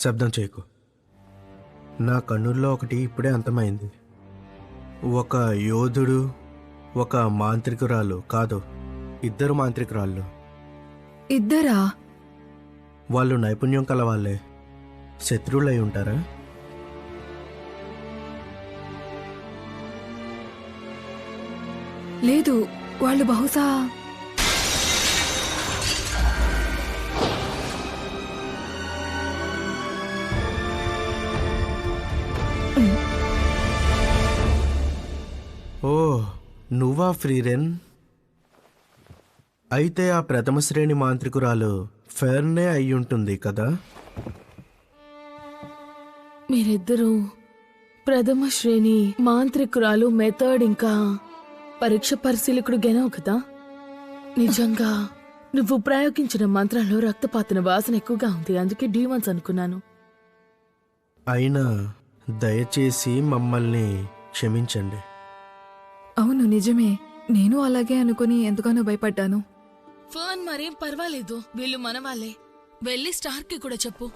శబ్దం చేయకు. నా కన్నుల్లో ఒకటి ఇప్పుడే అంతమైంది. ఒక యోధుడు, ఒక మాంత్రికురాలు కాదు, 2 మాంత్రికురాళ్ళు. ఇద్దరా? వాళ్ళు నైపుణ్యం కలవాళ్ళే. శత్రువులై ఉంటారా? లేదు, వాళ్ళు బహుశా ఓ, నువ్వా ఫ్రీరెన్? అయితే ఆ ప్రథమ శ్రేణి మాంత్రికురాలు ఫెర్నే అయ్యుంటుంది కదా? మీరిద్దరూ ప్రథమ శ్రేణి మాంత్రికురాలు, మెథడ్ ఇంకా పరీక్ష పరిశీలకుడు గెనవు కదా? నిజంగా నువ్వు ప్రయోగించిన మంత్రంలో రక్తపాతన వాసన ఎక్కువగా ఉంది, అందుకే డీమన్స్ అనుకున్నాను. అయినా దయచేసి మమ్మల్ని క్షమించండి. అవును, నిజమే. నేను అలాగే అనుకుని ఎంతగానో భయపడ్డాను. ఫోన్ మరేం పర్వాలేదు, వీళ్ళు మనవాళ్లే. వెళ్ళి స్టార్ కి కూడా చెప్పు.